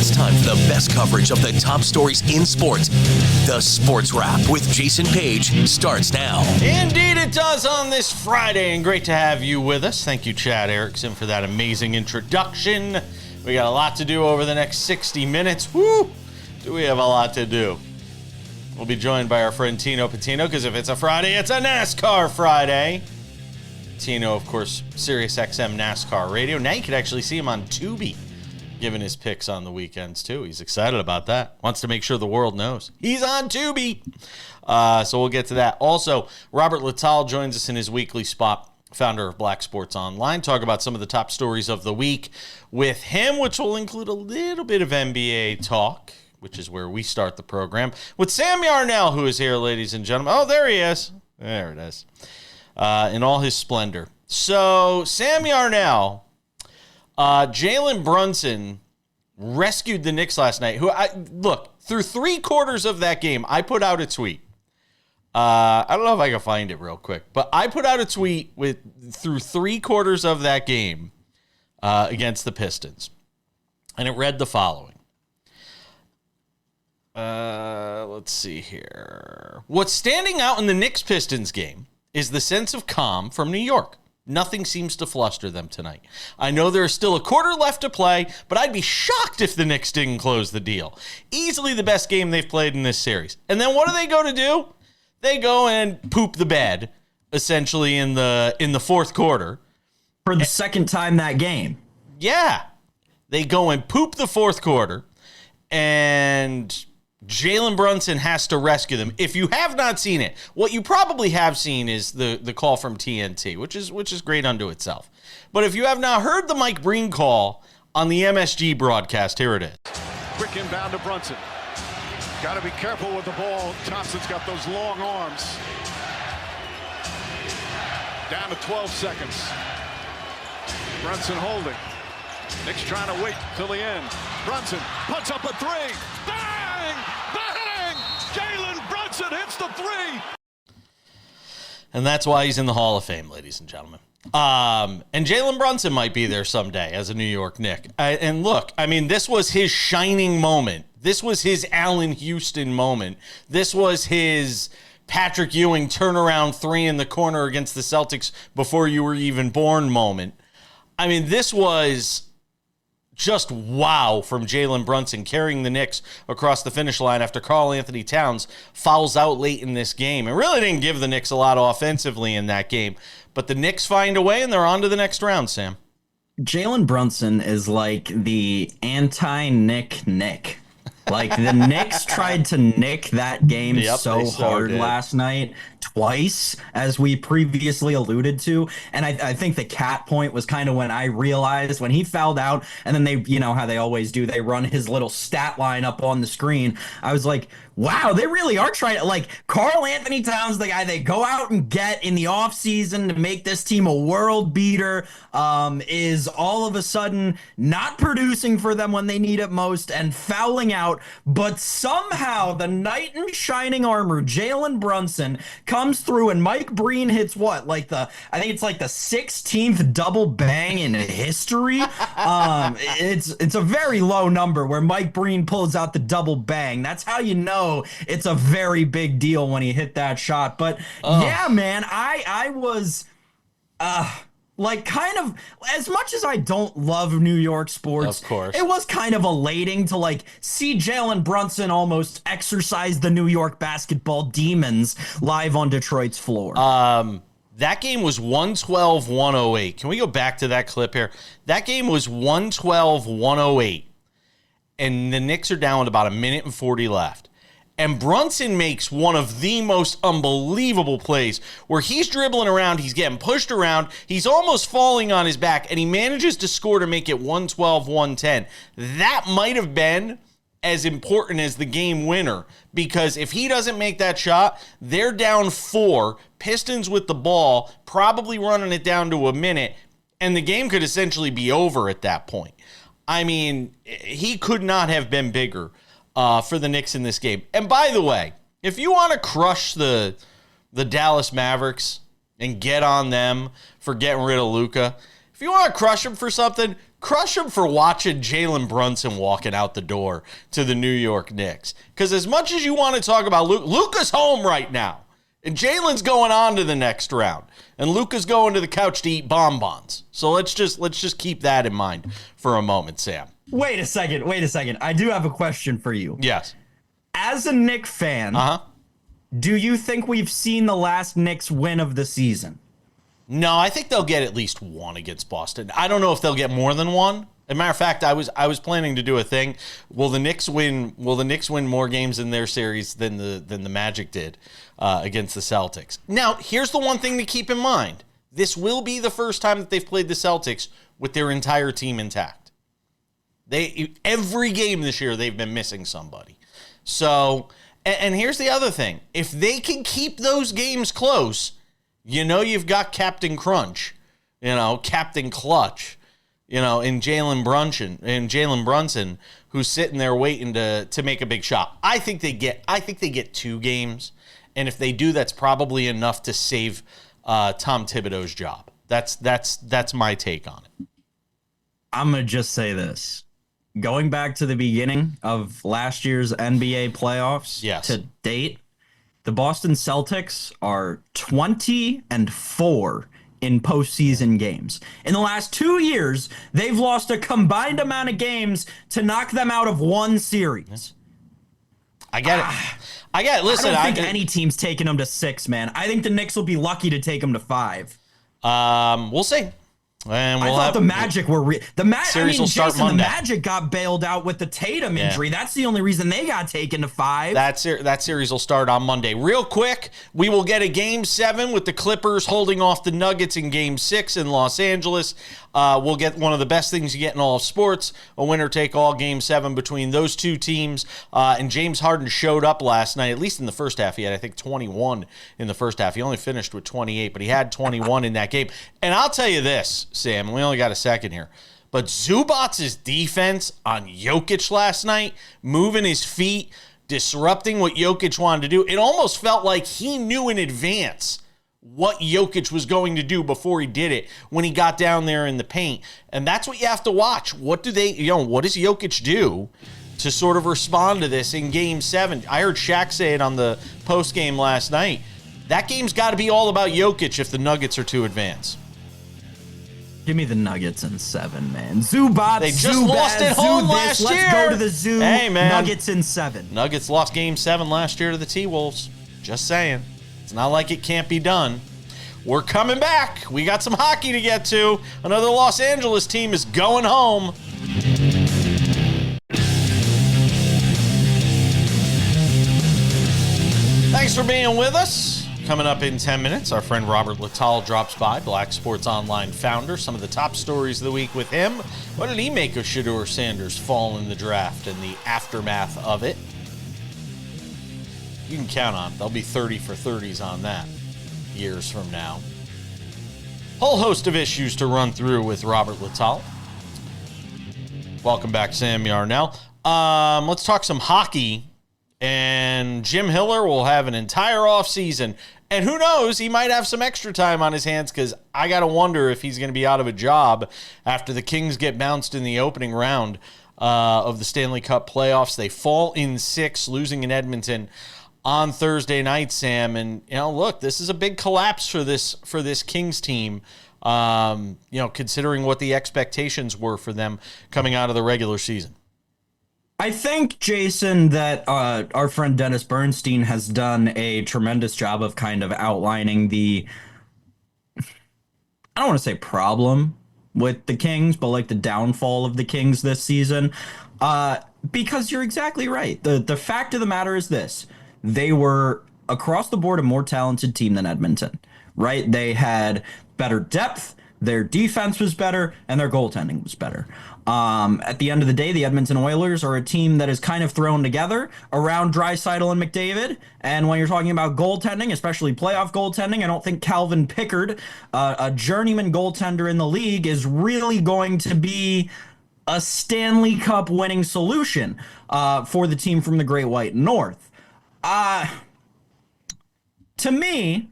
It's time for the best coverage of the top stories in sports. The Sports Wrap with Jason Page starts now. Indeed it does on this Friday, and great to have you with us. Thank you, Chad Erickson, for that amazing introduction. We got a lot to do over the next 60 minutes. Woo! Do we have a lot to do? We'll be joined by our friend Tino Pattigno, because if it's a Friday, it's a NASCAR Friday. Tino, of course, SiriusXM NASCAR Radio. Now you can actually see him on Tubi, giving his picks on the weekends, too. He's excited about that. Wants to make sure the world knows. He's on Tubi. So we'll get to that. Also, Robert Littal joins us in his weekly spot, founder of Black Sports Online. Talk about some of the top stories of the week with him, which will include a little bit of NBA talk, which is where we start the program, with Sam Yarnell, who is here, ladies and gentlemen. Oh, there he is. There it is. In all his splendor. So, Sam Yarnell, Jalen Brunson rescued the Knicks last night. Look, through 3/4 of that game, I put out a tweet. I don't know if I can find it real quick, but I put out a tweet through 3/4 of that game against the Pistons. And it read the following. Let's see here. What's standing out in the Knicks-Pistons game is the sense of calm from New York. Nothing seems to fluster them tonight. I know there's still a quarter left to play, but I'd be shocked if the Knicks didn't close the deal. Easily the best game they've played in this series. And then what do they go to do? They go and poop the bed, essentially, in the fourth quarter. For the second time that game. Yeah. They go and poop the fourth quarter, and Jalen Brunson has to rescue them. If you have not seen it, what you probably have seen is the call from TNT, which is great unto itself. But if you have not heard the Mike Breen call on the MSG broadcast, here it is. Quick inbound to Brunson. Got to be careful with the ball. Thompson's got those long arms. Down to 12 seconds. Brunson holding. Knicks trying to wait till the end. Brunson puts up a three. Bang! Bang! Jalen Brunson hits the three. And that's why he's in the Hall of Fame, ladies and gentlemen. And Jalen Brunson might be there someday as a New York Knick. And look, I mean, this was his shining moment. This was his Allen Houston moment. This was his Patrick Ewing turnaround three in the corner against the Celtics before you were even born moment. I mean, this was just wow from Jalen Brunson, carrying the Knicks across the finish line after Karl-Anthony Towns fouls out late in this game. It really didn't give the Knicks a lot offensively in that game, but the Knicks find a way and they're on to the next round, Sam. Jalen Brunson is like the anti-Nick. Like, the Knicks tried to nick that game so hard last night, twice, as we previously alluded to. And I think the cat point was kind of when I realized when he fouled out, and then they, you know how they always do, they run his little stat line up on the screen. I was like, wow, they really are trying to, like, Karl-Anthony Towns, the guy they go out and get in the offseason to make this team a world beater, is all of a sudden not producing for them when they need it most and fouling out. But somehow the knight in shining armor, Jalen Brunson, comes through, and Mike Breen hits what? I think it's like the 16th double bang in history. It's a very low number where Mike Breen pulls out the double bang. That's how you know it's a very big deal when he hit that shot. But yeah, man, I was kind of, as much as I don't love New York sports, of course, it was kind of elating to see Jalen Brunson almost exercise the New York basketball demons live on Detroit's floor. That game was 112-108. Can we go back to that clip here? That game was 112-108, and the Knicks are down with about 1:40 left. And Brunson makes one of the most unbelievable plays where he's dribbling around, he's getting pushed around, he's almost falling on his back, and he manages to score to make it 112-110. That might have been as important as the game winner, because if he doesn't make that shot, they're down 4, Pistons with the ball, probably running it down to a minute, and the game could essentially be over at that point. I mean, he could not have been bigger for the Knicks in this game. And by the way, if you want to crush the Dallas Mavericks and get on them for getting rid of Luka, if you want to crush them for something, Crush him for watching Jalen Brunson walking out the door to the New York Knicks. Because as much as you want to talk about Luka's home right now, and Jalen's going on to the next round, and Luka's going to the couch to eat bonbons. So let's just keep that in mind for a moment, Sam. Wait a second. I do have a question for you. Yes. As a Knicks fan, do you think we've seen the last Knicks win of the season? No, I think they'll get at least one against Boston. I don't know if they'll get more than one. As a matter of fact, I was planning to do a thing. Will the Knicks win more games in their series than the Magic did against the Celtics? Now, here's the one thing to keep in mind. This will be the first time that they've played the Celtics with their entire team intact. Every game this year, they've been missing somebody. So, and here's the other thing. If they can keep those games close, you've got Captain Crunch, Captain Clutch, in Jalen Brunson, who's sitting there waiting to make a big shot. I think they get 2 games, and if they do, that's probably enough to save Tom Thibodeau's job. That's my take on it. I'm gonna just say this. Going back to the beginning of last year's NBA playoffs to date, the Boston Celtics are 20-4 in postseason games. In the last 2 years, they've lost a combined amount of games to knock them out of one series. I get it. Listen, I don't think any team's taking them to 6, man. I think the Knicks will be lucky to take them to 5. We'll see. And I thought the Magic were Jason, the Magic got bailed out with the Tatum injury. That's the only reason they got taken to 5. That series will start on Monday. Real quick, we will get a Game 7 with the Clippers holding off the Nuggets in Game 6 in Los Angeles. We'll get one of the best things you get in all of sports, a winner-take-all Game 7 between those two teams. And James Harden showed up last night, at least in the first half. He had, I think, 21 in the first half. He only finished with 28, but he had 21 in that game. And I'll tell you this, Sam, we only got a second here, but Zubac's defense on Jokic last night, moving his feet, disrupting what Jokic wanted to do, it almost felt like he knew in advance what Jokic was going to do before he did it when he got down there in the paint. And that's what you have to watch. What does Jokic do to sort of respond to this in Game 7? I heard Shaq say it on the post game last night. That game's got to be all about Jokic if the Nuggets are to advance. Give me the Nuggets in 7, man. Zubac, they just lost at home last year. Let's go to the zoo. Hey, man. Nuggets in 7. Nuggets lost Game 7 last year to the T-Wolves. Just saying. It's not like it can't be done. We're coming back. We got some hockey to get to. Another Los Angeles team is going home. Thanks for being with us. Coming up in 10 minutes, our friend Robert Littal drops by, Black Sports Online founder. Some of the top stories of the week with him. What did he make of Shedeur Sanders fall in the draft and the aftermath of it? You can count on it. There'll be 30 for 30s on that years from now. Whole host of issues to run through with Robert Littal. Welcome back, Sam Yarnell. Let's talk some hockey. And Jim Hiller will have an entire offseason. And who knows, he might have some extra time on his hands because I got to wonder if he's going to be out of a job after the Kings get bounced in the opening round of the Stanley Cup playoffs. They fall in 6, losing in Edmonton on Thursday night, Sam. And, look, this is a big collapse for this Kings team, considering what the expectations were for them coming out of the regular season. I think, Jason, that our friend Dennis Bernstein has done a tremendous job of kind of outlining the, I don't want to say problem with the Kings, but like the downfall of the Kings this season. Because you're exactly right. The fact of the matter is this. They were, across the board, a more talented team than Edmonton, right? They had better depth, their defense was better, and their goaltending was better. At the end of the day, the Edmonton Oilers are a team that is kind of thrown together around Draisaitl and McDavid. And when you're talking about goaltending, especially playoff goaltending, I don't think Calvin Pickard, a journeyman goaltender in the league, is really going to be a Stanley Cup winning solution for the team from the Great White North. To me,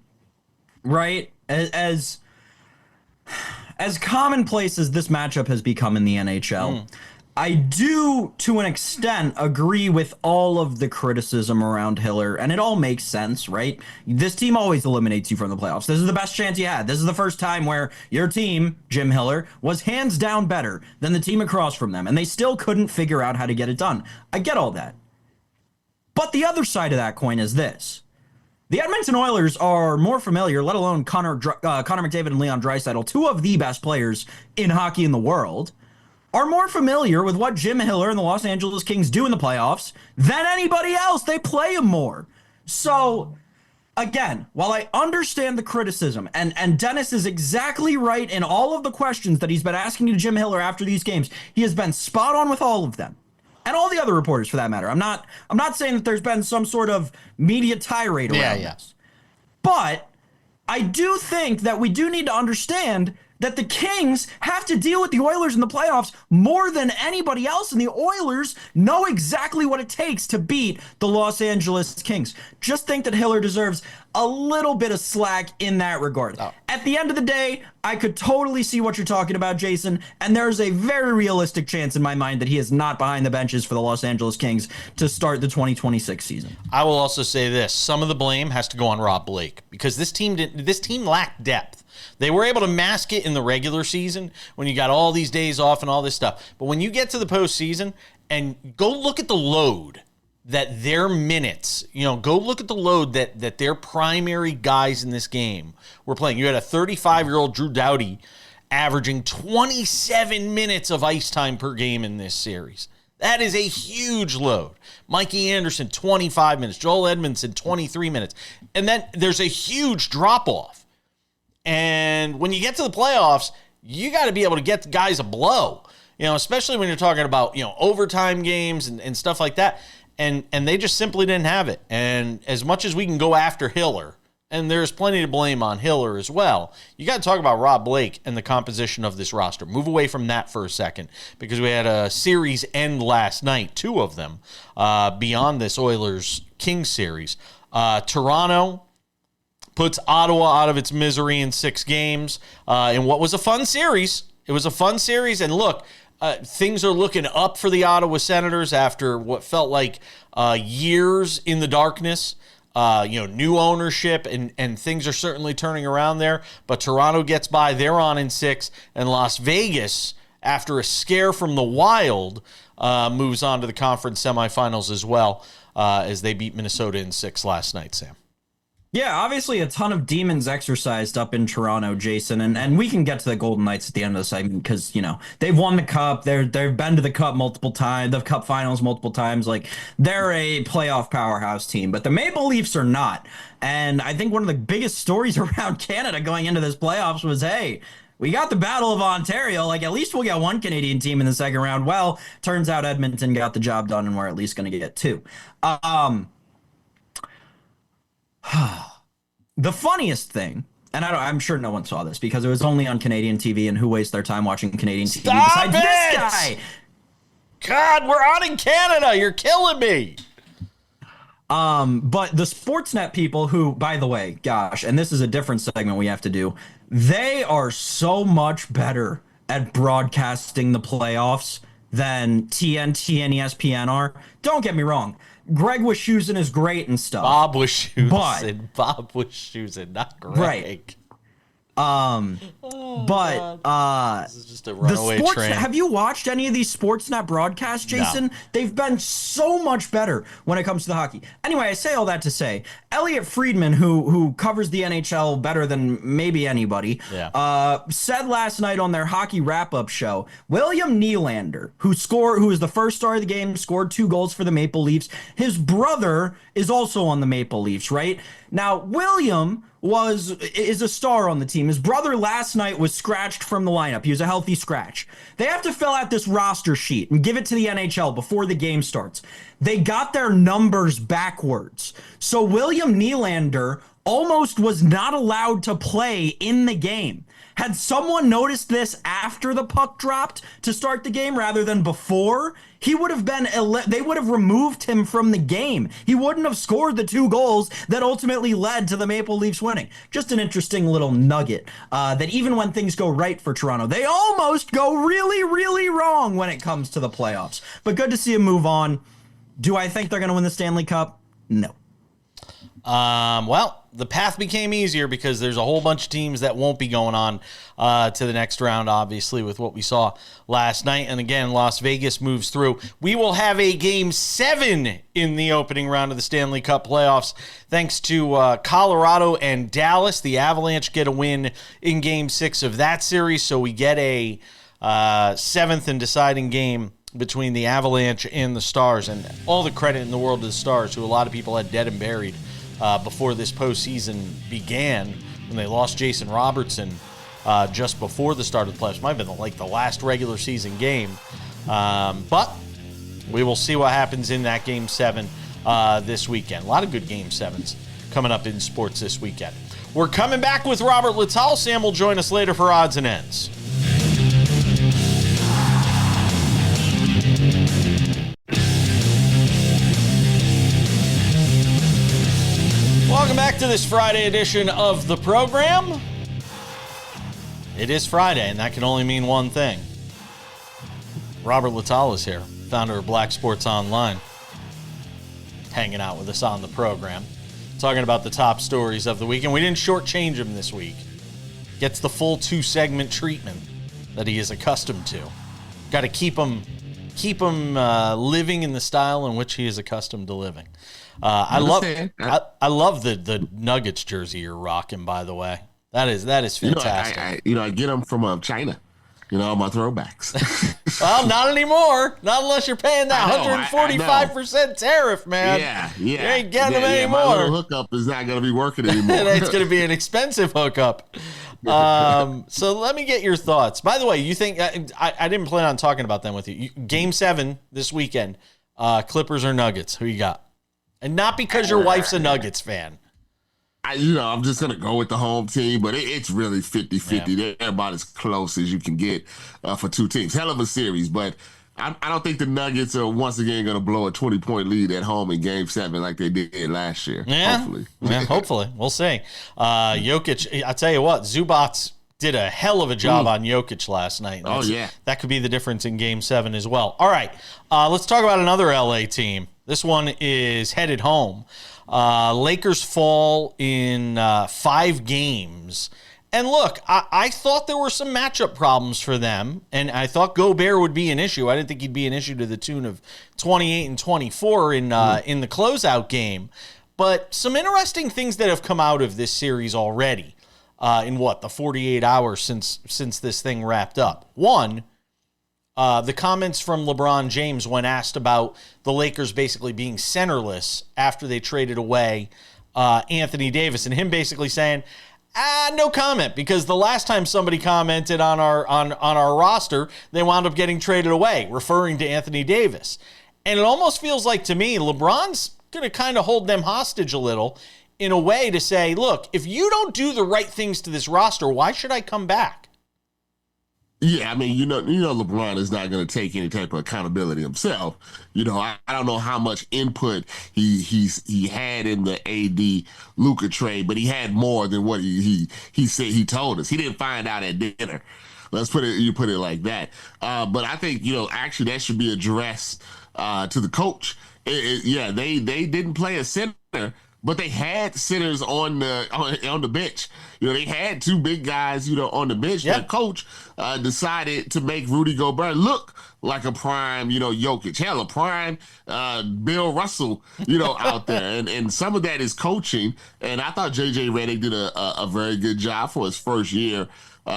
right, as as commonplace as this matchup has become in the NHL, I do, to an extent, agree with all of the criticism around Hiller, and it all makes sense, right? This team always eliminates you from the playoffs. This is the best chance you had. This is the first time where your team, Jim Hiller, was hands down better than the team across from them, and they still couldn't figure out how to get it done. I get all that. But the other side of that coin is this. The Edmonton Oilers are more familiar, let alone Connor McDavid and Leon Draisaitl, two of the best players in hockey in the world, are more familiar with what Jim Hiller and the Los Angeles Kings do in the playoffs than anybody else. They play them more. So, again, while I understand the criticism, and Dennis is exactly right in all of the questions that he's been asking to Jim Hiller after these games, he has been spot on with all of them. And all the other reporters, for that matter. I'm not saying that there's been some sort of media tirade around this. But I do think that we do need to understand that the Kings have to deal with the Oilers in the playoffs more than anybody else, and the Oilers know exactly what it takes to beat the Los Angeles Kings. Just think that Hiller deserves a little bit of slack in that regard. At the end of the day, I could totally see what you're talking about, Jason, and there's a very realistic chance in my mind that he is not behind the benches for the Los Angeles Kings to start the 2026 season. I will also say this. Some of the blame has to go on Rob Blake because this team lacked depth. They were able to mask it in the regular season when you got all these days off and all this stuff. But when you get to the postseason and go look at the load that their minutes, go look at the load that their primary guys in this game were playing. You had a 35-year-old Drew Doughty averaging 27 minutes of ice time per game in this series. That is a huge load. Mikey Anderson, 25 minutes. Joel Edmondson, 23 minutes. And then there's a huge drop-off. And when you get to the playoffs, you got to be able to get the guys a blow, especially when you're talking about, overtime games and stuff like that. And they just simply didn't have it. And as much as we can go after Hiller, and there's plenty to blame on Hiller as well, you got to talk about Rob Blake and the composition of this roster. Move away from that for a second, because we had a series end last night, 2 of them, beyond this Oilers-Kings series. Toronto puts Ottawa out of its misery in 6 games in what was a fun series. It was a fun series, and look, things are looking up for the Ottawa Senators after what felt like years in the darkness. New ownership, and things are certainly turning around there. But Toronto gets by. They're on in 6, and Las Vegas, after a scare from the Wild, moves on to the conference semifinals as well as they beat Minnesota in 6 last night, Sam. Yeah, obviously a ton of demons exercised up in Toronto, Jason, and we can get to the Golden Knights at the end of the segment because, they've won the Cup. They've been to the Cup multiple times, the Cup Finals multiple times. Like, they're a playoff powerhouse team, but the Maple Leafs are not. And I think one of the biggest stories around Canada going into this playoffs was, hey, we got the Battle of Ontario. Like, at least we'll get one Canadian team in the second round. Well, turns out Edmonton got the job done, and we're at least going to get 2. The funniest thing, and I'm sure no one saw this because it was only on Canadian TV, and who wastes their time watching Canadian TV besides this guy? God, we're on in Canada. You're killing me. But the Sportsnet people who, by the way, gosh, and this is a different segment we have to do, they are so much better at broadcasting the playoffs than TNT and ESPN are. Don't get me wrong. Greg Wischusen is great and stuff. Bob Wischusen, not Greg. Right. This is just a runaway train. Have you watched any of these Sportsnet broadcasts, Jason? No. They've been so much better when it comes to the hockey. Anyway, I say all that to say, Elliot Friedman, who covers the NHL better than maybe anybody, said last night on their hockey wrap-up show, William Nylander, who is the first star of the game, scored 2 goals for the Maple Leafs. His brother is also on the Maple Leafs, right? Now, William is a star on the team. His brother last night was scratched from the lineup. He was a healthy scratch. They have to fill out this roster sheet and give it to the NHL before the game starts. They got their numbers backwards. So William Nylander almost was not allowed to play in the game. Had someone noticed this after the puck dropped to start the game rather than before, he would have been, they would have removed him from the game. He wouldn't have scored the 2 goals that ultimately led to the Maple Leafs winning. Just an interesting little nugget that even when things go right for Toronto, they almost go really, really wrong when it comes to the playoffs. But good to see him move on. Do I think they're going to win the Stanley Cup? No. Well, the path became easier because there's a whole bunch of teams that won't be going on to the next round, obviously, with what we saw last night. And again, Las Vegas moves through. We will have a Game 7 in the opening round of the Stanley Cup playoffs. Thanks to Colorado and Dallas, the Avalanche get a win in Game 6 of that series. So we get a 7th and deciding game between the Avalanche and the Stars. And all the credit in the world to the Stars, who a lot of people had dead and buried before this postseason began, when they lost Jason Robertson just before the start of the playoffs. Might have been like the last regular season game. But we will see what happens in that Game 7 this weekend. A lot of good Game 7s coming up in sports this weekend. We're coming back with Robert Littal. Sam will join us later for Odds and Ends. Welcome back to this Friday edition of the program. It is Friday, and that can only mean one thing. Robert Littal is here, founder of Black Sports Online, hanging out with us on the program, talking about the top stories of the week. And we didn't shortchange him this week. Gets the full 2-segment treatment that he is accustomed to. Got to keep him living in the style in which he is accustomed to living. I love the Nuggets jersey you're rocking, by the way. That is fantastic. I get them from China. All my throwbacks. Well, not anymore. Not unless you're paying that 145% tariff, man. Yeah. You ain't getting them anymore. My little hookup is not going to be working anymore. It's going to be an expensive hookup. So let me get your thoughts. By the way, you think I didn't plan on talking about them with you. Game 7 this weekend. Clippers or Nuggets? Who you got? And not because your wife's a Nuggets fan. I'm just going to go with the home team, but it's really 50-50. Yeah. They're about as close as you can get for two teams. Hell of a series, but I don't think the Nuggets are once again going to blow a 20-point lead at home in Game 7 like they did last year. Yeah. Hopefully. Yeah, hopefully. We'll see. Jokic, I tell you what, Zubats did a hell of a job on Jokic last night. That could be the difference in Game 7 as well. All right, let's talk about another LA team. This one is headed home. Lakers fall in 5 games. And look, I thought there were some matchup problems for them, and I thought Gobert would be an issue. I didn't think he'd be an issue to the tune of 28 and 24 in the closeout game. But some interesting things that have come out of this series already in the 48 hours since this thing wrapped up. One, the comments from LeBron James when asked about the Lakers basically being centerless after they traded away Anthony Davis, and him basically saying, no comment, because the last time somebody commented on our roster, they wound up getting traded away, referring to Anthony Davis. And it almost feels like to me, LeBron's going to kind of hold them hostage a little in a way to say, look, if you don't do the right things to this roster, why should I come back? Yeah, I mean, LeBron is not going to take any type of accountability himself. I don't know how much input he had in the AD Luka trade, but he had more than what he said. He told us he didn't find out at dinner. Let's put it like that. But I think actually that should be addressed to the coach. They didn't play a center, but they had centers on the bench. They had 2 big guys, on the bench. Yeah. The coach decided to make Rudy Gobert look like a prime, Jokic. Hell, a prime Bill Russell, out there. And some of that is coaching. And I thought J.J. Redick did a very good job for his first year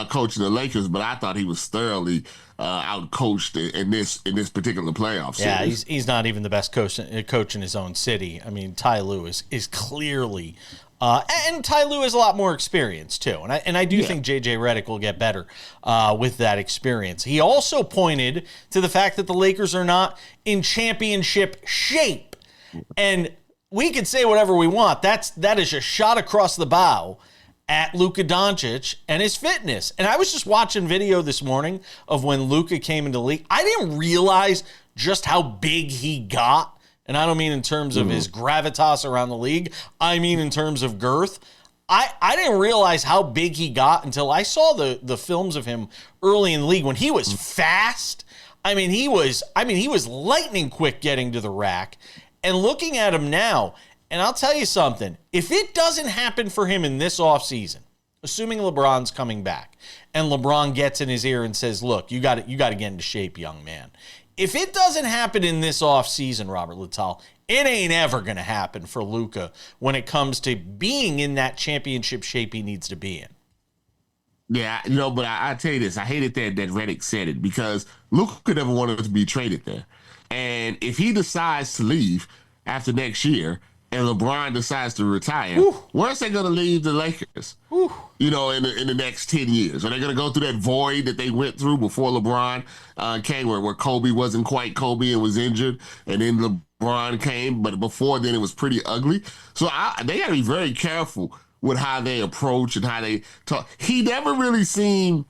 coaching the Lakers, but I thought he was thoroughly out-coached in this particular playoff series. Yeah, he's not even the best coach in his own city. I mean, Ty Lue is clearly, and Ty Lue has a lot more experience too, and I do think J.J. Redick will get better with that experience. He also pointed to the fact that the Lakers are not in championship shape, and we can say whatever we want. That is a shot across the bow at Luka Doncic and his fitness. And I was just watching video this morning of when Luka came into the league. I didn't realize just how big he got. And I don't mean in terms of his gravitas around the league. I mean in terms of girth. I didn't realize how big he got until I saw the films of him early in the league when he was fast. He was lightning quick getting to the rack. And looking at him now, and I'll tell you something, if it doesn't happen for him in this offseason, assuming LeBron's coming back, and LeBron gets in his ear and says, look, you got to get into shape, young man. If it doesn't happen in this offseason, Robert Littal, it ain't ever going to happen for Luka when it comes to being in that championship shape he needs to be in. Yeah, but I tell you this, I hated that Redick said it because Luka never wanted to be traded there. And if he decides to leave after next year and LeBron decides to retire, where's they going to leave the Lakers? In the next 10 years? Are they going to go through that void that they went through before LeBron came where Kobe wasn't quite Kobe and was injured, and then LeBron came, but before then it was pretty ugly? So they got to be very careful with how they approach and how they talk. He never really seemed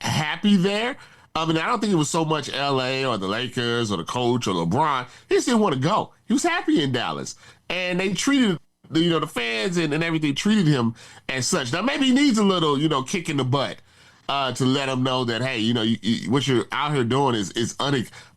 happy there. I don't think it was so much LA or the Lakers or the coach or LeBron. He just didn't want to go. He was happy in Dallas. And they treated, the fans and everything treated him as such. Now, maybe he needs a little, kick in the butt to let him know that, hey, what you're out here doing is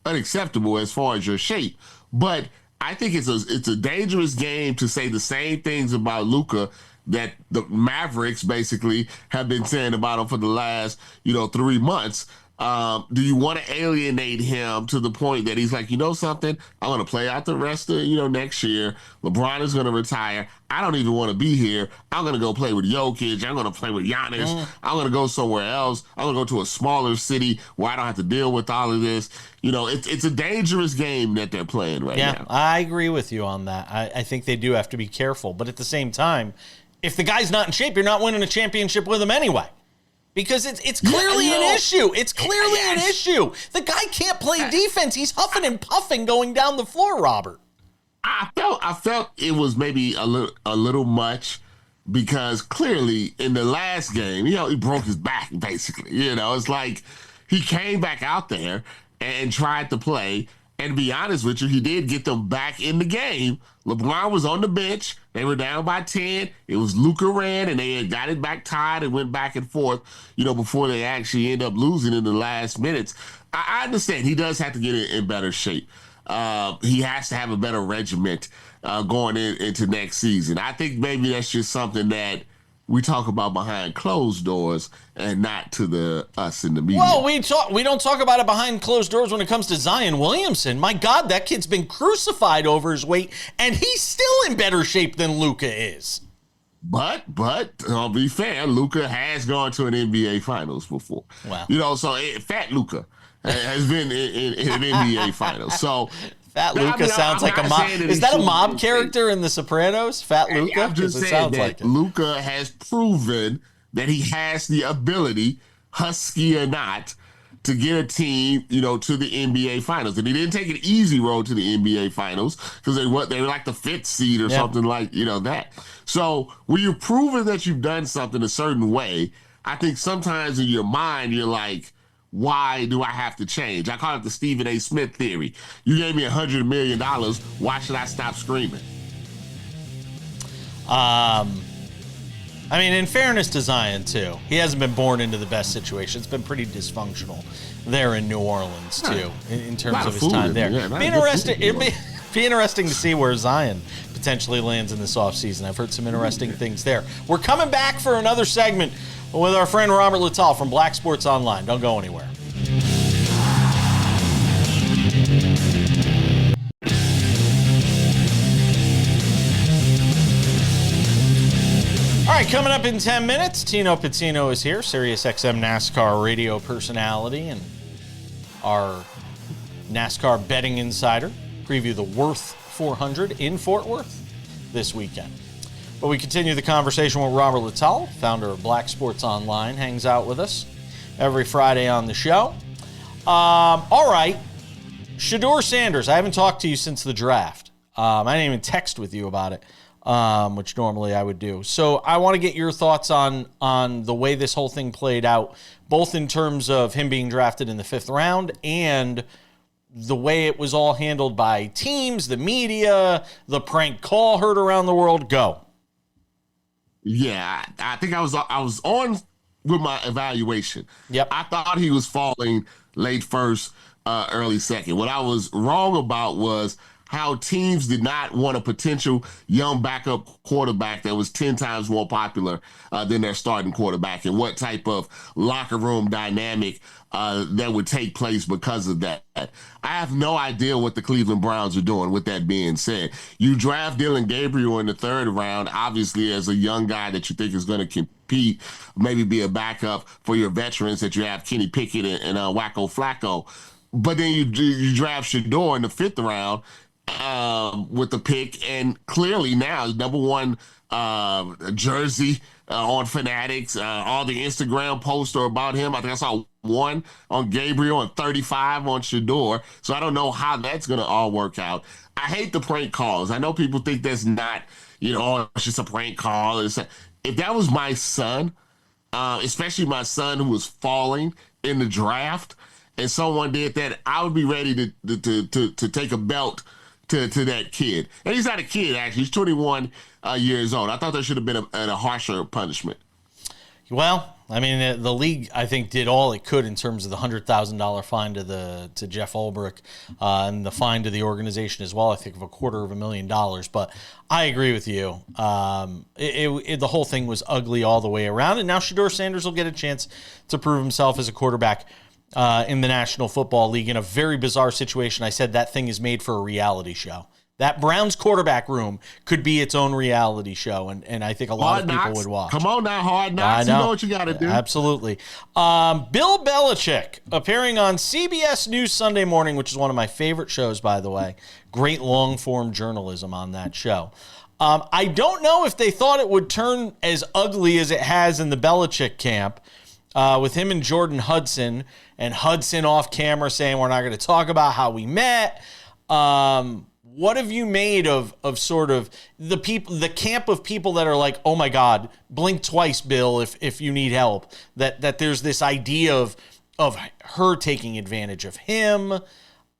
unacceptable as far as your shape. But I think it's a dangerous game to say the same things about Luka that the Mavericks basically have been saying about him for the last, 3 months. Do you want to alienate him to the point that he's like, something? I'm going to play out the rest of, next year. LeBron is going to retire. I don't even want to be here. I'm going to go play with Jokic. I'm going to play with Giannis. I'm going to go somewhere else. I'm going to go to a smaller city where I don't have to deal with all of this. It's a dangerous game that they're playing now. Yeah, I agree with you on that. I think they do have to be careful. But at the same time, if the guy's not in shape, you're not winning a championship with him anyway. Because it's clearly an issue. It's clearly an issue. The guy can't play defense. He's huffing and puffing going down the floor, Robert. I felt it was maybe a little much because clearly in the last game, he broke his back basically. It's like he came back out there and tried to play. And to be honest with you, he did get them back in the game. LeBron was on the bench. They were down by 10. It was Luka ran, and they had got it back tied and went back and forth, before they actually end up losing in the last minutes. I understand he does have to get in better shape. He has to have a better regiment going into next season. I think maybe that's just something that we talk about behind closed doors and not to us in the media. Well, we don't talk about it behind closed doors when it comes to Zion Williamson. My God, that kid's been crucified over his weight, and he's still in better shape than Luka is. But I'll be fair, Luka has gone to an NBA Finals before. Wow. So Fat Luka has been in an NBA Finals. So Fat Luka sounds like a mob. Is that a mob character in The Sopranos? Fat Luka? I'm just saying that Luka has proven that he has the ability, husky or not, to get a team, to the NBA Finals. And he didn't take an easy road to the NBA Finals because they were like the 5th seed or something like, that. So when you're proving that you've done something a certain way, I think sometimes in your mind, you're like, why do I have to change? I call it the Stephen A. Smith theory. You gave me $100 million. Why should I stop screaming? In fairness to Zion, too, he hasn't been born into the best situation. It's been pretty dysfunctional there in New Orleans, too, in terms of his time there. It'd be interesting to see where Zion potentially lands in this offseason. I've heard some interesting things there. We're coming back for another segment with our friend Robert Littal from Black Sports Online. Don't go anywhere. All right, coming up in 10 minutes, Tino Pattigno is here, SiriusXM NASCAR radio personality, and our NASCAR betting insider. Preview the Wurth 400 in Fort Worth this weekend. But we continue the conversation with Robert Littal, founder of Black Sports Online, hangs out with us every Friday on the show. All right, Shedeur Sanders, I haven't talked to you since the draft. I didn't even text with you about it, which normally I would do. So I want to get your thoughts on the way this whole thing played out, both in terms of him being drafted in the 5th round and the way it was all handled by teams, the media, the prank call heard around the world. Go. Yeah, I think I was on with my evaluation. Yep. I thought he was falling late first, early second. What I was wrong about was how teams did not want a potential young backup quarterback that was 10 times more popular than their starting quarterback, and what type of locker room dynamic that would take place because of that. I have no idea what the Cleveland Browns are doing. With that being said, you draft Dillon Gabriel in the 3rd round, obviously as a young guy that you think is going to compete, maybe be a backup for your veterans that you have Kenny Pickett and Wacko Flacco. But then you draft Shedeur in the 5th round with the pick, and clearly now number 1 jersey on Fanatics, all the Instagram posts are about him. I think I saw 1 on Gabriel and 35 on Shedeur. So I don't know how that's going to all work out. I hate the prank calls. I know people think that's not, it's just a prank call. If that was my son, especially my son who was falling in the draft, and someone did that, I would be ready to take a belt to that kid. And he's not a kid, actually. He's 21 years old. I thought there should have been a harsher punishment. Well, I mean, the league, I think, did all it could in terms of the $100,000 fine to Jeff Ulbrich and the fine to the organization as well. I think of $250,000. But I agree with you. The whole thing was ugly all the way around. And now Shedeur Sanders will get a chance to prove himself as a quarterback in the National Football League in a very bizarre situation. I said that thing is made for a reality show. That Browns quarterback room could be its own reality show, and I think a lot of people would watch. Come on now, Hard Knocks. You know what you got to do. Absolutely. Bill Belichick appearing on CBS News Sunday Morning, which is one of my favorite shows, by the way. Great long-form journalism on that show. I don't know if they thought it would turn as ugly as it has in the Belichick camp, with him and Jordan Hudson, and Hudson off camera saying we're not going to talk about how we met. What have you made of sort of the camp of people that are like, oh my God, blink twice, Bill, if you need help? That there's this idea of her taking advantage of him.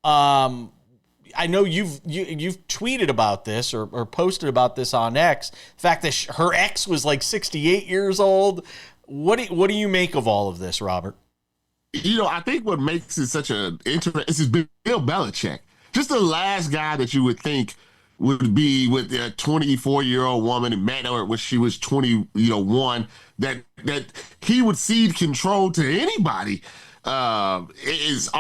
I know you've tweeted about this or posted about this on X. The fact that her ex was like 68 years old. What do you make of all of this, Robert? I think what makes it such an interesting is Bill Belichick. Just the last guy that you would think would be with a 24-year-old woman and met her when she was 21, that he would cede control to anybody. It's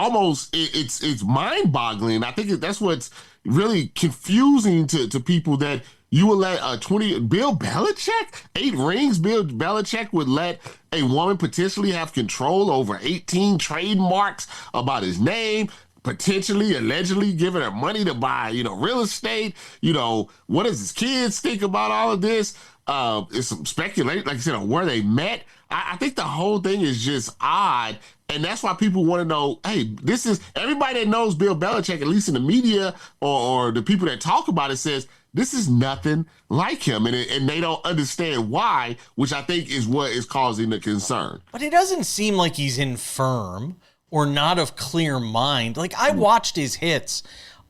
mind-boggling. I think that's what's really confusing to people, that you would let Bill Belichick, 8 rings, Bill Belichick would let a woman potentially have control over 18 trademarks about his name, potentially, allegedly giving her money to buy, real estate. What does his kids think about all of this? It's some speculation, like I said, on where they met. I think the whole thing is just odd. And that's why people want to know, hey, this is everybody that knows Bill Belichick, at least in the media or the people that talk about it, says this is nothing like him. And they don't understand why, which I think is what is causing the concern. But it doesn't seem like he's infirm or not of clear mind. Like, I watched his hits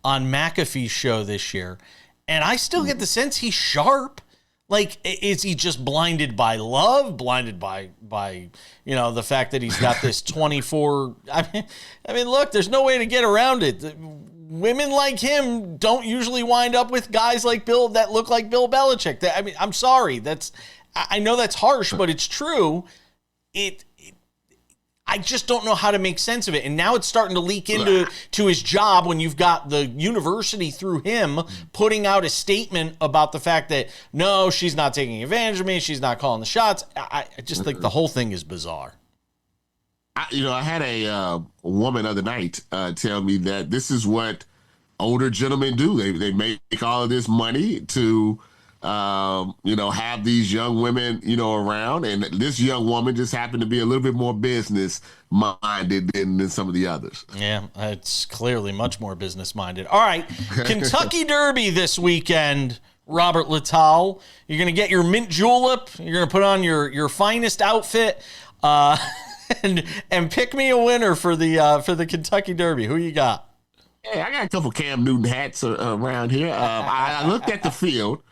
on McAfee's show this year, and I still get the sense he's sharp. Like, is he just blinded by love, blinded by the fact that he's got this 24? I mean, look, there's no way to get around it. Women like him don't usually wind up with guys like Bill that look like Bill Belichick. I'm sorry. I know that's harsh, but it's true. I just don't know how to make sense of it. And now it's starting to leak into his job when you've got the university through him putting out a statement about the fact that, no, she's not taking advantage of me. She's not calling the shots. I just think the whole thing is bizarre. I had a woman the other night tell me that this is what older gentlemen do. They make all of this money to have these young women, around. And this young woman just happened to be a little bit more business minded than some of the others. Yeah, it's clearly much more business minded. All right, Kentucky Derby this weekend. Robert Littal, you're going to get your mint julep. You're going to put on your finest outfit, and pick me a winner for the Kentucky Derby. Who you got? Hey, I got a couple Cam Newton hats around here. I looked at the field,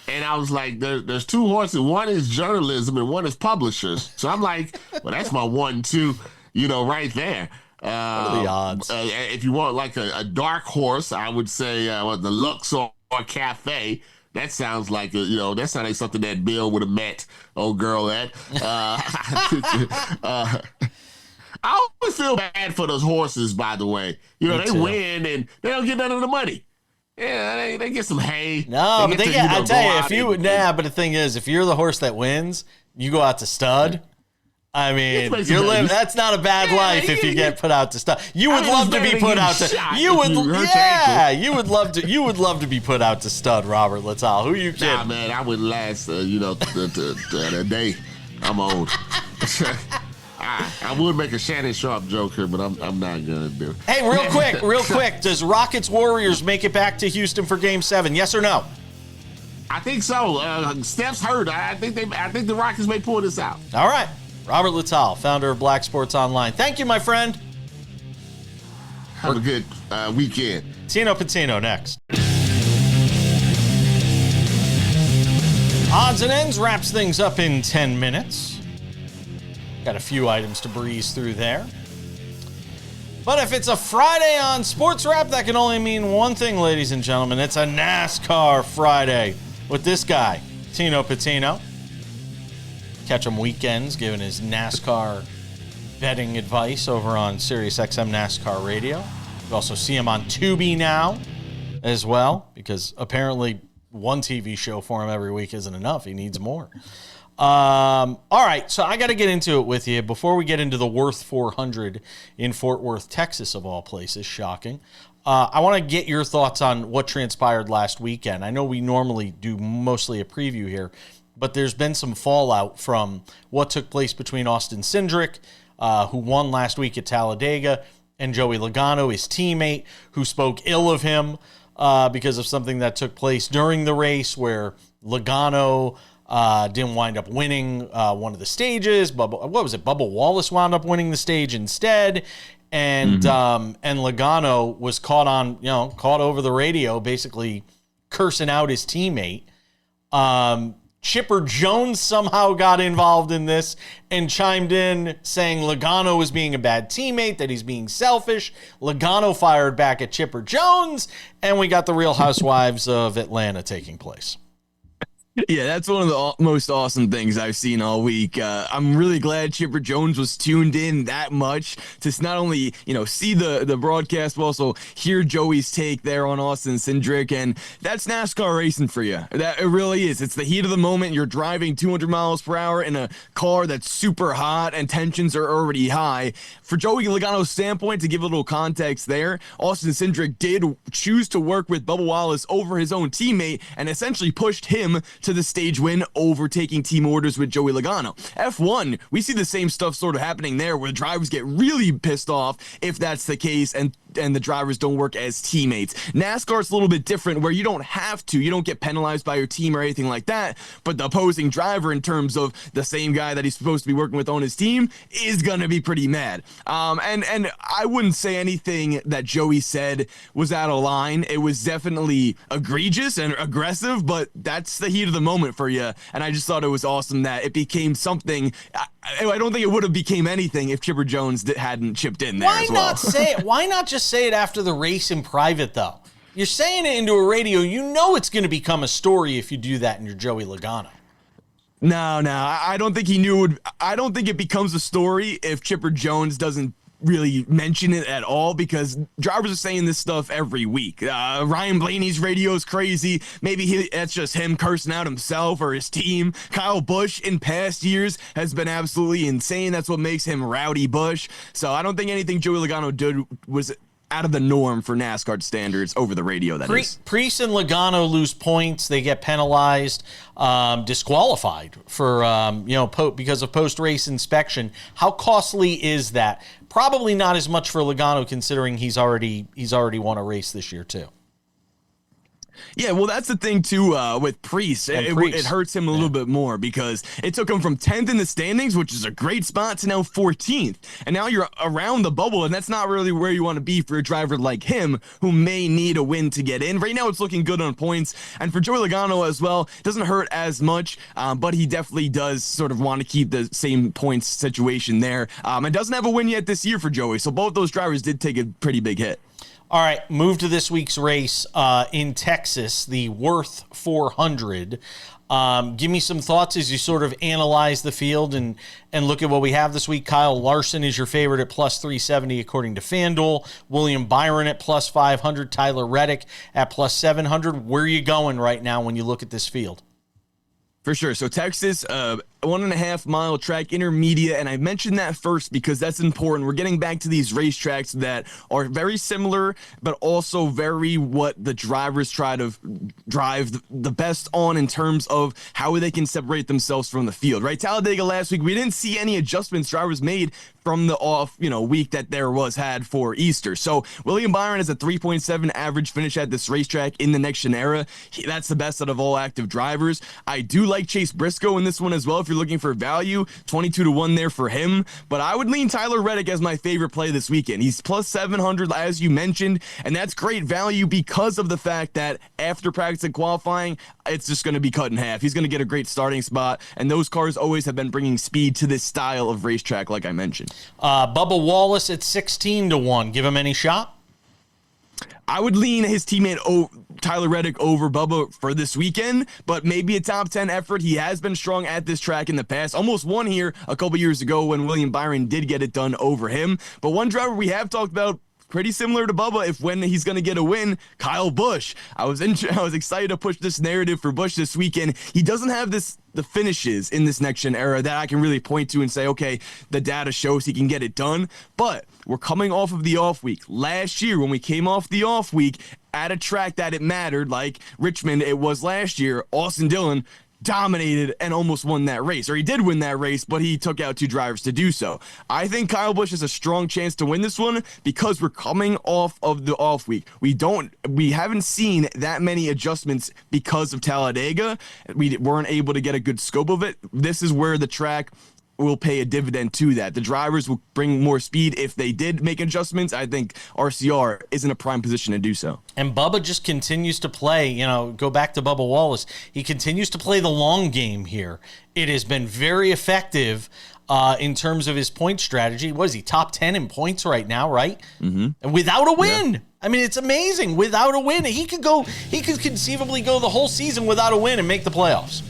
and I was like, there's two horses. One is journalism, and one is publishers. So I'm like, well, that's my 1-2, right there. What are the odds? If you want like a dark horse, I would say the Luxor Cafe. That sounds like that sounds like something that Bill would have met old girl at. I always feel bad for those horses, by the way. They win and they don't get none of the money. Yeah, they get some hay. No, but I tell you, but the thing is, if you're the horse that wins, you go out to stud. I mean, that's not a bad life if you get put out to stud. You would love to be put out to. You would love to be put out to stud, Robert Littal. Who you kidding? Nah, man, I would last, a day. I'm old. I would make a Shannon Sharp joke here, but I'm not gonna do it. Hey, real quick, does Rockets Warriors make it back to Houston for Game 7? Yes or no? I think so. Steph's hurt. I think the Rockets may pull this out. All right. Robert Littal, founder of Black Sports Online. Thank you, my friend. Have a good weekend. Tino Pattigno next. Odds and Ends wraps things up in 10 minutes. Got a few items to breeze through there. But if it's a Friday on SportsWrap, that can only mean one thing, ladies and gentlemen. It's a NASCAR Friday with this guy, Tino Pattigno. Catch him weekends giving his NASCAR betting advice over on SiriusXM NASCAR Radio. You also see him on Tubi now as well, because apparently one TV show for him every week isn't enough. He needs more. All right, so I got to get into it with you. Before we get into the Wurth 400 in Fort Worth, Texas, of all places, shocking, I want to get your thoughts on what transpired last weekend. I know we normally do mostly a preview here, but there's been some fallout from what took place between Austin Cindric, who won last week at Talladega, and Joey Logano, his teammate, who spoke ill of him because of something that took place during the race where Logano didn't wind up winning one of the stages. Bubba Wallace wound up winning the stage instead. And and Logano was caught over the radio basically cursing out his teammate. Chipper Jones somehow got involved in this and chimed in saying Logano was being a bad teammate, that he's being selfish. Logano fired back at Chipper Jones, and we got the Real Housewives of Atlanta taking place. Yeah, that's one of the most awesome things I've seen all week. I'm really glad Chipper Jones was tuned in that much to not only, see the broadcast, but also hear Joey's take there on Austin Cindric. And that's NASCAR racing for you. That it really is. It's the heat of the moment. You're driving 200 miles per hour in a car that's super hot and tensions are already high. For Joey Logano's standpoint, to give a little context there, Austin Cindric did choose to work with Bubba Wallace over his own teammate and essentially pushed him to the stage win, overtaking team orders with Joey Logano. F1, we see the same stuff sort of happening there where the drivers get really pissed off if that's the case and the drivers don't work as teammates. NASCAR's a little bit different where you don't get penalized by your team or anything like that, but the opposing driver, in terms of the same guy that he's supposed to be working with on his team, is going to be pretty mad. And I wouldn't say anything that Joey said was out of line. It was definitely egregious and aggressive, but that's the heat of the moment for you. And I just thought it was awesome that it became something. I don't think it would have became anything if Chipper Jones hadn't chipped in there. Why not say it? Why not just say it after the race in private, though? You're saying it into a radio. You know it's going to become a story if you do that and you're Joey Logano. No, I don't think he knew. I don't think it becomes a story if Chipper Jones doesn't really mention it at all, because drivers are saying this stuff every week. Ryan Blaney's radio is crazy. Maybe that's just him cursing out himself or his team. Kyle Busch in past years has been absolutely insane. That's what makes him Rowdy Busch. So I don't think anything Joey Logano did was out of the norm for NASCAR standards over the radio. Priest and Logano lose points. They get penalized, disqualified for because of post-race inspection. How costly is that? Probably not as much for Logano, considering he's already won a race this year too. Yeah, well, that's the thing, too, with Priest. It hurts him a little bit more because it took him from 10th in the standings, which is a great spot, to now 14th. And now you're around the bubble, and that's not really where you want to be for a driver like him who may need a win to get in. Right now, it's looking good on points. And for Joey Logano as well, it doesn't hurt as much, but he definitely does sort of want to keep the same points situation there. And doesn't have a win yet this year for Joey, so both those drivers did take a pretty big hit. All right, move to this week's race in Texas, the Wurth 400. Give me some thoughts as you sort of analyze the field and look at what we have this week. Kyle Larson is your favorite at plus 370 according to FanDuel. William Byron at plus 500. Tyler Reddick at plus 700. Where are you going right now when you look at this field? For sure. So Texas, 1.5 mile track, intermediate, and I mentioned that first because that's important. We're getting back to these racetracks that are very similar, but also very what the drivers try to drive the best on in terms of how they can separate themselves from the field, right? Talladega last week, we didn't see any adjustments drivers made from the off, week that there was had for Easter. So William Byron has a 3.7 average finish at this racetrack in the next gen era. That's the best out of all active drivers. I do like Chase Briscoe in this one as well. If you're looking for value, 22-1 there for him. But I would lean Tyler Reddick as my favorite play this weekend. He's plus 700, as you mentioned, and that's great value because of the fact that after practice and qualifying, it's just going to be cut in half. He's going to get a great starting spot, and those cars always have been bringing speed to this style of racetrack, like I mentioned. Bubba Wallace at 16-1. Give him any shot? I would lean his teammate Tyler Reddick over Bubba for this weekend, but maybe a top 10 effort. He has been strong at this track in the past. Almost won here a couple years ago when William Byron did get it done over him. But one driver we have talked about pretty similar to Bubba, when he's going to get a win, Kyle Busch. I was excited to push this narrative for Busch this weekend. He doesn't have the finishes in this next gen era that I can really point to and say, okay, the data shows he can get it done. But we're coming off of the off week. Last year, when we came off the off week at a track that it mattered, like Richmond it was last year, Austin Dillon dominated and almost won that race, or he did win that race, but he took out two drivers to do so. I think Kyle Busch has a strong chance to win this one because we're coming off of the off week. We haven't seen that many adjustments because of Talladega. We weren't able to get a good scope of it. This is where the track will pay a dividend to that. The drivers will bring more speed if they did make adjustments. I think RCR is in a prime position to do so. And Bubba just continues to play, go back to Bubba Wallace. He continues to play the long game here. It has been very effective in terms of his point strategy. What is he, top 10 in points right now, right? Mm-hmm. And without a win. Yeah. I mean, it's amazing. Without a win. He could conceivably go the whole season without a win and make the playoffs.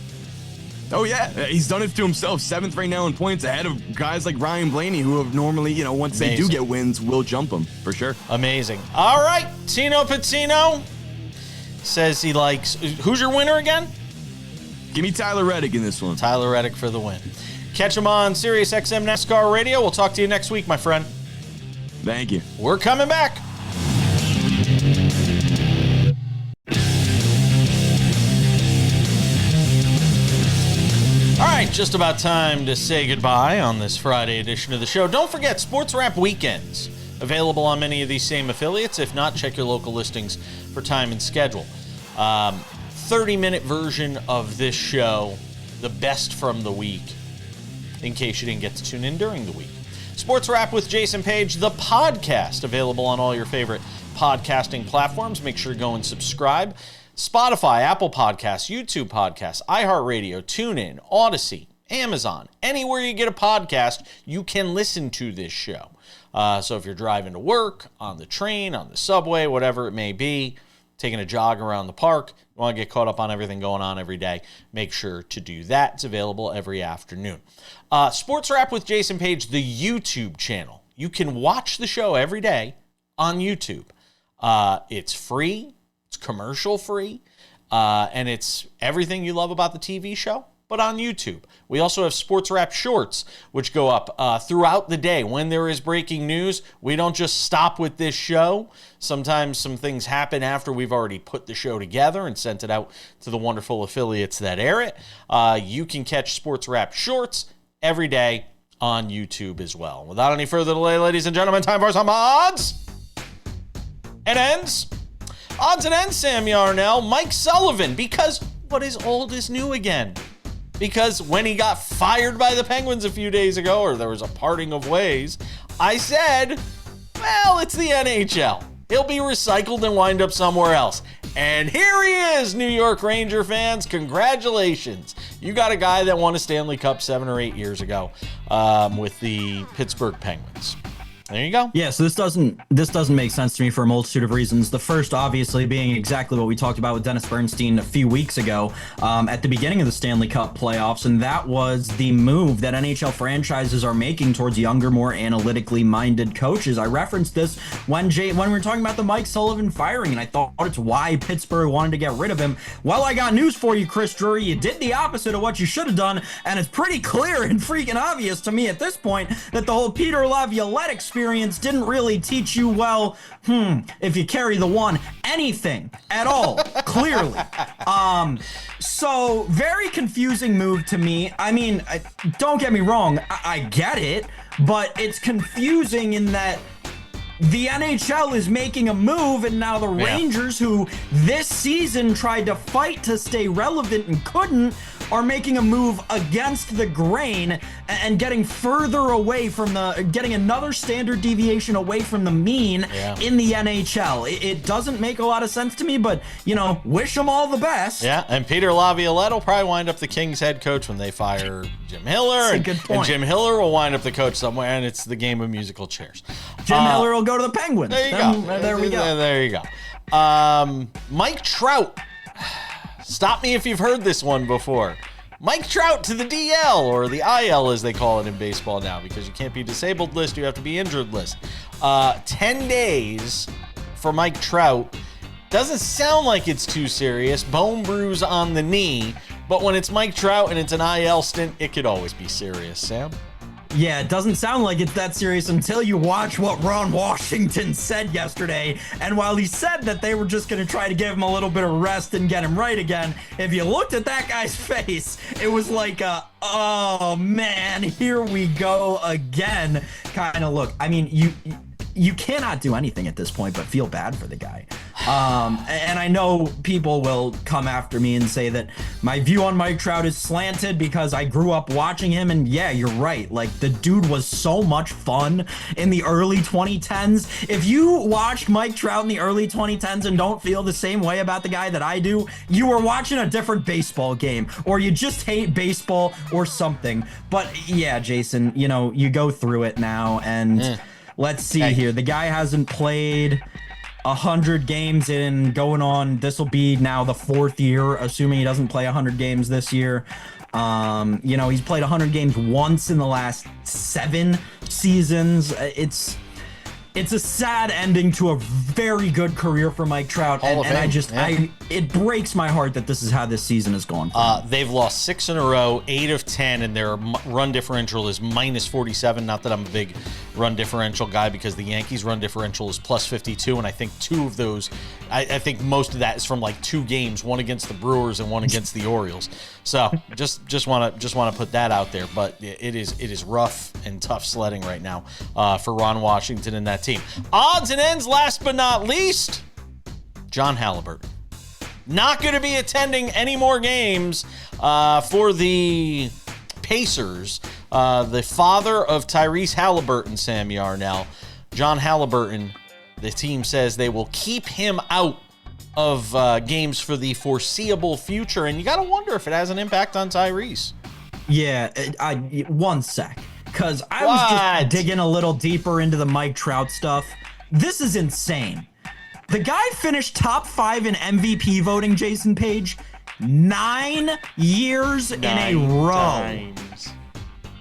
Oh, yeah. He's done it to himself. 7th right now in points, ahead of guys like Ryan Blaney, who have normally, once they do get wins, will jump them, for sure. Amazing. All right. Tino Pattigno says he likes... Who's your winner again? Give me Tyler Reddick in this one. Tyler Reddick for the win. Catch him on Sirius XM NASCAR Radio. We'll talk to you next week, my friend. Thank you. We're coming back. All right, just about time to say goodbye on this Friday edition of the show. Don't forget, SportsWrap Weekends, available on many of these same affiliates. If not, check your local listings for time and schedule. 30-minute version of this show, the best from the week, in case you didn't get to tune in during the week. SportsWrap with Jason Page, the podcast, available on all your favorite podcasting platforms. Make sure to go and subscribe. Spotify, Apple Podcasts, YouTube Podcasts, iHeartRadio, TuneIn, Odyssey, Amazon. Anywhere you get a podcast, you can listen to this show. So if you're driving to work, on the train, on the subway, whatever it may be, taking a jog around the park, you want to get caught up on everything going on every day, make sure to do that. It's available every afternoon. SportsWrap with Jason Page, the YouTube channel. You can watch the show every day on YouTube. It's free. It's commercial free, and it's everything you love about the TV show but on YouTube. We also have SportsWrap Shorts, which go up throughout the day. When there is breaking news, we don't just stop with this show. Sometimes some things happen after we've already put the show together and sent it out to the wonderful affiliates that air it. You can catch SportsWrap Shorts every day on YouTube as well. Without any further delay, ladies and gentlemen, time for some odds and ends. Odds and ends, Sam Yarnell. Mike Sullivan, because what is old is new again. Because when he got fired by the Penguins a few days ago, or there was a parting of ways, I said, well, it's the NHL. He'll be recycled and wind up somewhere else. And here he is, New York Ranger fans. Congratulations. You got a guy that won a Stanley Cup 7 or 8 years ago with the Pittsburgh Penguins. There you go. Yeah, so this doesn't make sense to me for a multitude of reasons. The first, obviously, being exactly what we talked about with Dennis Bernstein a few weeks ago at the beginning of the Stanley Cup playoffs, and that was the move that NHL franchises are making towards younger, more analytically minded coaches. I referenced this when we were talking about the Mike Sullivan firing, and I thought it's why Pittsburgh wanted to get rid of him. Well, I got news for you, Chris Drury. You did the opposite of what you should have done, and it's pretty clear and freaking obvious to me at this point that the whole Peter Laviolette experience didn't really teach you, well, if you carry the one, anything at all, clearly. So very confusing move to me. I mean, don't get me wrong, I get it, but it's confusing in that the NHL is making a move, and now the Rangers, who this season tried to fight to stay relevant and couldn't, are making a move against the grain and getting further away from getting another standard deviation away from the mean in the NHL. It doesn't make a lot of sense to me, but, wish them all the best. Yeah, and Peter Laviolette will probably wind up the Kings head coach when they fire Jim Hiller. That's a good point. And Jim Hiller will wind up the coach somewhere, and it's the game of musical chairs. Jim Hiller will go to the Penguins. There you go. There we go. There you go. Mike Trout. Stop me if you've heard this one before. Mike Trout to the DL, or the IL as they call it in baseball now, because you can't be disabled list, you have to be injured list. 10 days for Mike Trout. Doesn't sound like it's too serious. Bone bruise on the knee. But when it's Mike Trout and it's an IL stint, it could always be serious, Sam. Yeah, it doesn't sound like it's that serious until you watch what Ron Washington said yesterday. And while he said that they were just going to try to give him a little bit of rest and get him right again, if you looked at that guy's face, it was like oh man, here we go again kind of look. I mean, you cannot do anything at this point but feel bad for the guy. And I know people will come after me and say that my view on Mike Trout is slanted because I grew up watching him, and yeah, you're right. Like, the dude was so much fun in the early 2010s. If you watched Mike Trout in the early 2010s and don't feel the same way about the guy that I do, you were watching a different baseball game, or you just hate baseball or something. But yeah, Jason, you go through it now, and let's see here. The guy hasn't played 100 games in going on. This will be now the 4th year, assuming he doesn't play 100 games this year. He's played 100 games once in the last 7 seasons. It's a sad ending to a very good career for Mike Trout, it breaks my heart that this is how this season has gone. They've lost 6 in a row, 8 of 10, and their run differential is minus 47. Not that I'm a big run differential guy, because the Yankees' run differential is plus 52, and I think 2 of those, I think most of that is from like 2 games, one against the Brewers and one against the Orioles. So just want to put that out there. But it is rough and tough sledding right now for Ron Washington and that team. Odds and ends, last but not least, John Halliburton. Not going to be attending any more games for the Pacers. The father of Tyrese Halliburton, Sam Yarnell, John Halliburton, the team says they will keep him out of games for the foreseeable future. And you got to wonder if it has an impact on Tyrese. Yeah, one sec. Because I was just digging a little deeper into the Mike Trout stuff. This is insane. The guy finished top 5 in MVP voting, Jason Page, 9 years in a row. Times.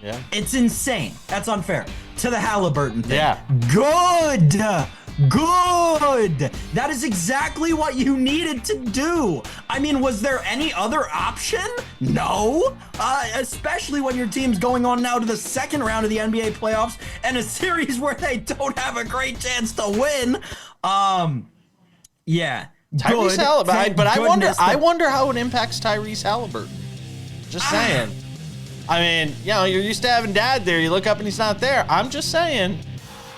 Yeah. It's insane. That's unfair. To the Halliburton thing. Yeah. Good. That is exactly what you needed to do. I mean, was there any other option? No. Especially when your team's going on now to the second round of the NBA playoffs and a series where they don't have a great chance to win. Yeah. Tyrese Halliburton, but I wonder how it impacts Tyrese Halliburton. Just saying. I mean, you're used to having dad there. You look up and he's not there. I'm just saying,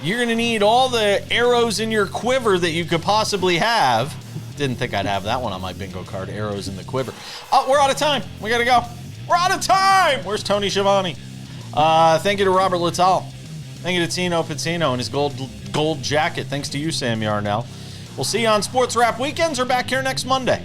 you're going to need all the arrows in your quiver that you could possibly have. Didn't think I'd have that one on my bingo card, arrows in the quiver. Oh, we're out of time. We got to go. We're out of time. Where's Tony Schiavone? Thank you to Robert Littal. Thank you to Tino Pattigno and his gold jacket. Thanks to you, Sam Yarnell. We'll see you on Sports Wrap Weekends or back here next Monday.